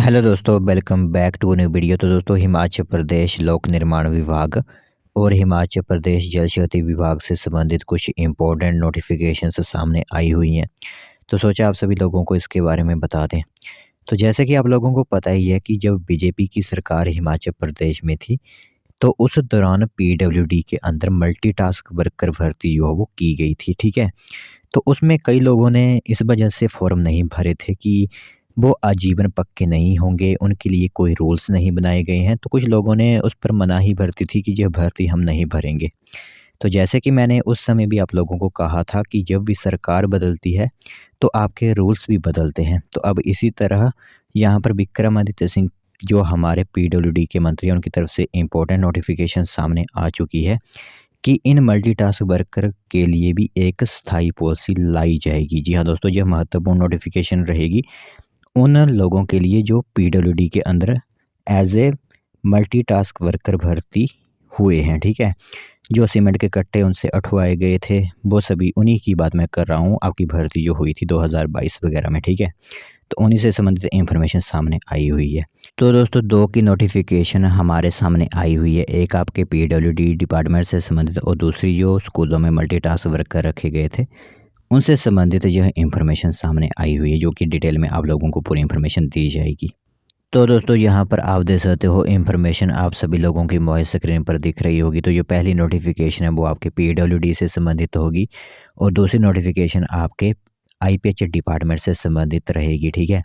Hello दोस्तों, welcome back to new video. तो दोस्तों, हिमाचल प्रदेश लोक निर्माण विभाग और हिमाचल प्रदेश जल शक्ति विभाग से संबंधित कुछ इम्पोर्टेंट नोटिफिकेशंस सामने आई हुई हैं। तो सोचा आप सभी लोगों को इसके बारे में बता दें। तो जैसे कि आप लोगों को पता ही है कि जब बीजेपी की सरकार हिमाचल प्रदेश में थी, तो उस दौरान पीडब्ल्यूडी के अंदर मल्टीटास्क वर्कर भर्ती जो है वो की गई थी, ठीक है। तो उसमें कई लोगों ने इस वजह से फॉर्म नहीं भरे थे कि वो आजीवन पक्के नहीं होंगे, उनके लिए कोई रूल्स नहीं बनाए गए हैं। तो कुछ लोगों ने उस पर मनाही भर्ती थी कि यह भर्ती हम नहीं भरेंगे। तो जैसे कि मैंने उस समय भी आप लोगों को कहा था कि जब भी सरकार बदलती है, तो आपके रूल्स भी बदलते हैं। तो अब इसी तरह यहाँ पर विक्रमादित्य सिंह जो हमारे पीडब्ल्यूडी के मंत्री हैं, उनकी तरफ से इम्पोर्टेंट नोटिफिकेशन सामने आ चुकी है कि इन मल्टीटास्क वर्कर के लिए भी एक स्थायी पॉलिसी लाई जाएगी। जी हाँ दोस्तों, यह महत्वपूर्ण नोटिफिकेशन रहेगी उन लोगों के लिए जो पीडब्ल्यूडी के अंदर एज ए मल्टीटास्क वर्कर भर्ती हुए हैं, ठीक है। जो सीमेंट के कट्टे उनसे अठवाए गए थे, वो सभी उन्हीं की बात मैं कर रहा हूँ। आपकी भर्ती जो हुई थी 2022 वगैरह में, ठीक है। तो उन्हीं से संबंधित इंफॉर्मेशन सामने आई हुई है। तो दोस्तों, दो की नोटिफिकेशन हमारे सामने आई हुई है। एक आपके पीडब्ल्यूडी डिपार्टमेंट से संबंधित और दूसरी जो स्कूलों में मल्टीटास्क वर्कर रखे गए थे उनसे संबंधित यह इंफॉर्मेशन सामने आई हुई है, जो कि डिटेल में आप लोगों को पूरी इंफॉर्मेशन दी जाएगी। तो दोस्तों, यहाँ पर आप देख सकते हो इंफॉर्मेशन आप सभी लोगों की मोबाइल स्क्रीन पर दिख रही होगी। तो जो पहली नोटिफिकेशन है वो आपके पीडब्ल्यूडी से संबंधित होगी और दूसरी नोटिफिकेशन आपके आईपीएच डिपार्टमेंट से संबंधित रहेगी, ठीक है।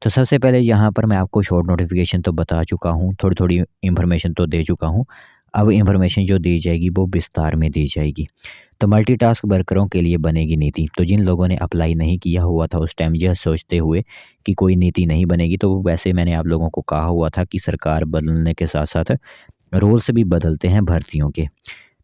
तो सबसे पहले यहाँ पर मैं आपको शॉर्ट नोटिफिकेशन तो बता चुका हूँ, थोड़ी थोड़ी इन्फॉर्मेशन तो दे चुका हूँ। अब इन्फॉर्मेशन जो दी जाएगी वो विस्तार में दी जाएगी। तो मल्टीटास्क वर्करों के लिए बनेगी नीति। तो जिन लोगों ने अप्लाई नहीं किया हुआ था उस टाइम यह सोचते हुए कि कोई नीति नहीं बनेगी, तो वैसे मैंने आप लोगों को कहा हुआ था कि सरकार बदलने के साथ साथ रूल्स भी बदलते हैं भर्तियों के।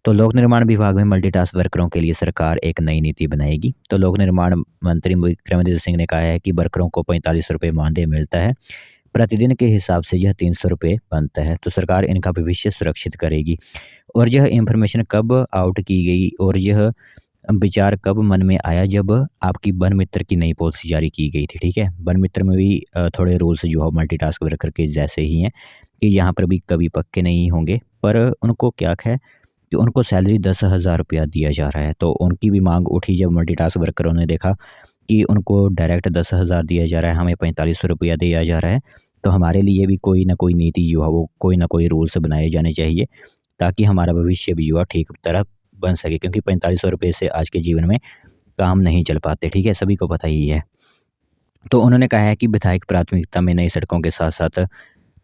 तो लोक निर्माण विभाग में मल्टीटास्क वर्करों के लिए सरकार एक नई नीति बनाएगी। तो लोक निर्माण मंत्री विक्रमादित्य सिंह ने कहा है कि वर्करों को 45 रुपये मानदेय मिलता है, प्रतिदिन के हिसाब से यह 300 रुपये बनता है। तो सरकार इनका भविष्य सुरक्षित करेगी। और यह इंफॉर्मेशन कब आउट की गई और यह विचार कब मन में आया, जब आपकी वन मित्र की नई पॉलिसी जारी की गई थी, ठीक है। वन मित्र में भी थोड़े रूल्स जो है मल्टीटास्क वर्कर के जैसे ही हैं कि यहाँ पर भी कभी पक्के नहीं होंगे, पर उनको क्या है कि उनको सैलरी 10,000 रुपया दिया जा रहा है। तो उनकी भी मांग उठी जब मल्टीटास्क वर्करों ने देखा कि उनको डायरेक्ट 10,000 दिया जा रहा है, हमें 4500 रुपया दिया जा रहा है। तो हमारे लिए भी कोई ना कोई नीति जो है वो कोई ना कोई रूल्स बनाए जाने चाहिए, ताकि हमारा भविष्य भी जो है ठीक तरह बन सके। क्योंकि 4500 रुपये से आज के जीवन में काम नहीं चल पाते, ठीक है, सभी को पता ही है। तो उन्होंने कहा है कि विधायक प्राथमिकता में नई सड़कों के साथ साथ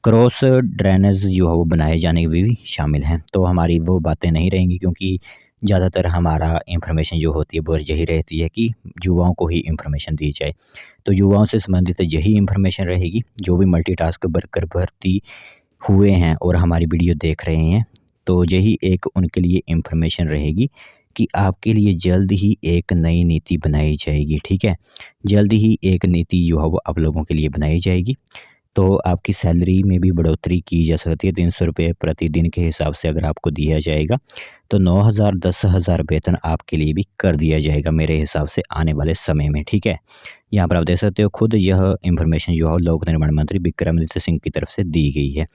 क्रॉस ड्रेनेज जो है वो बनाए जाने भी शामिल हैं। तो हमारी वो बातें नहीं रहेंगी, क्योंकि ज़्यादातर हमारा इंफॉर्मेशन जो होती है वो यही रहती है कि युवाओं को ही इंफॉर्मेशन दी जाए। तो युवाओं से संबंधित यही इंफॉर्मेशन रहेगी। जो भी मल्टीटास्क वर्कर भर्ती हुए हैं और हमारी वीडियो देख रहे हैं, तो यही एक उनके लिए इंफॉर्मेशन रहेगी कि आपके लिए जल्द ही एक नई नीति बनाई जाएगी, ठीक है। जल्द ही एक नीति जो है वो आप लोगों के लिए बनाई जाएगी। तो आपकी सैलरी में भी बढ़ोतरी की जा सकती है। 300 रुपये प्रतिदिन के हिसाब से अगर आपको दिया जाएगा, तो 9,000 10,000 वेतन आपके लिए भी कर दिया जाएगा मेरे हिसाब से आने वाले समय में, ठीक है। यहाँ पर आप देख सकते हो खुद यह इंफॉर्मेशन जो है लोक निर्माण मंत्री विक्रमादित्य सिंह की तरफ से दी गई है।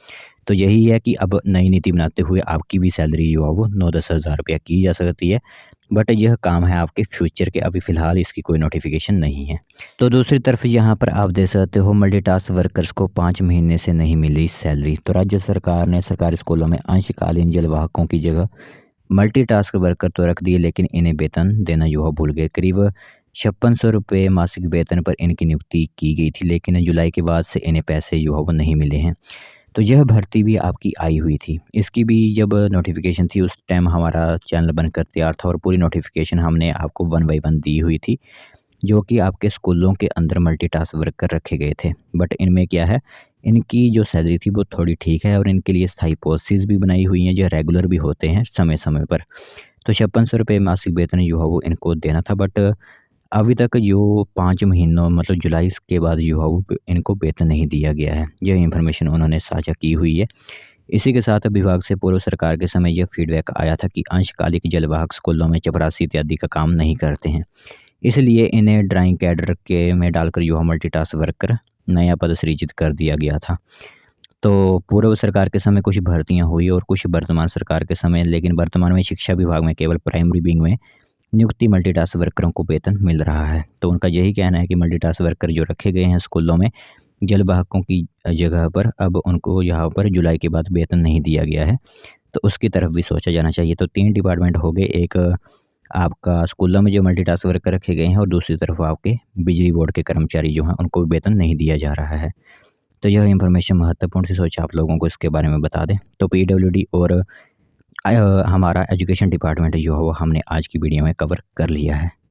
तो यही है कि अब नई नीति बनाते हुए आपकी भी सैलरी जो है वो 9-10 हज़ार रुपया की जा सकती है। बट यह काम है आपके फ्यूचर के, अभी फ़िलहाल इसकी कोई नोटिफिकेशन नहीं है। तो दूसरी तरफ यहाँ पर आप देख सकते हो मल्टीटास्क वर्कर्स को 5 महीने से नहीं मिली सैलरी। तो राज्य सरकार ने सरकारी स्कूलों में अंशकालीन जलवाहकों की जगह मल्टीटास्क वर्कर तो रख दिए, लेकिन इन्हें वेतन देना जो है भूल गए। करीब 5600 रुपये मासिक वेतन पर इनकी नियुक्ति की गई थी, लेकिन जुलाई के बाद से इन्हें पैसे जो है वो नहीं मिले हैं। तो यह भर्ती भी आपकी आई हुई थी। इसकी भी जब नोटिफिकेशन थी उस टाइम हमारा चैनल बनकर तैयार था और पूरी नोटिफिकेशन हमने आपको 1 बाय 1 दी हुई थी, जो कि आपके स्कूलों के अंदर मल्टीटास्क वर्कर रखे गए थे। बट इनमें क्या है, इनकी जो सैलरी थी वो थोड़ी ठीक है और इनके लिए स्थायी पॉलिसीज़ भी बनाई हुई हैं जो रेगुलर भी होते हैं समय-समय पर। तो 5600 रुपये मासिक वेतन जो है वो इनको देना था। बट अभी तक जो 5 महीनों मतलब जुलाई के बाद जो है वो इनको वेतन नहीं दिया गया है। यह इन्फॉर्मेशन उन्होंने साझा की हुई है। इसी के साथ विभाग से पूर्व सरकार के समय यह फीडबैक आया था कि अंशकालिक जलवाहक स्कूलों में चपरासी इत्यादि का काम नहीं करते हैं। इसलिए इन्हें ड्राइंग कैडर के में डालकर जो है मल्टीटास्क वर्कर नया पद सृजित कर दिया गया था। तो पूर्व सरकार के समय कुछ भर्तियां हुई और कुछ वर्तमान सरकार के समय, लेकिन वर्तमान में शिक्षा विभाग में केवल प्राइमरी विंग में नियुक्ति मल्टीटास्क वर्करों को वेतन मिल रहा है। तो उनका यही कहना है कि मल्टीटास्क वर्कर जो रखे गए हैं स्कूलों में जलवाहकों की जगह पर, अब उनको यहाँ पर जुलाई के बाद वेतन नहीं दिया गया है, तो उसकी तरफ भी सोचा जाना चाहिए। तो 3 डिपार्टमेंट हो गए, एक आपका स्कूलों में जो मल्टीटास्क वर्कर रखे गए हैं और दूसरी तरफ आपके बिजली बोर्ड के कर्मचारी जो हैं उनको वेतन नहीं दिया जा रहा है। तो यह इन्फॉर्मेशन महत्वपूर्ण थी, सोचा आप लोगों को इसके बारे में बता दें। तो पीडब्ल्यूडी और हमारा एजुकेशन डिपार्टमेंट जो है वो हमने आज की वीडियो में कवर कर लिया है।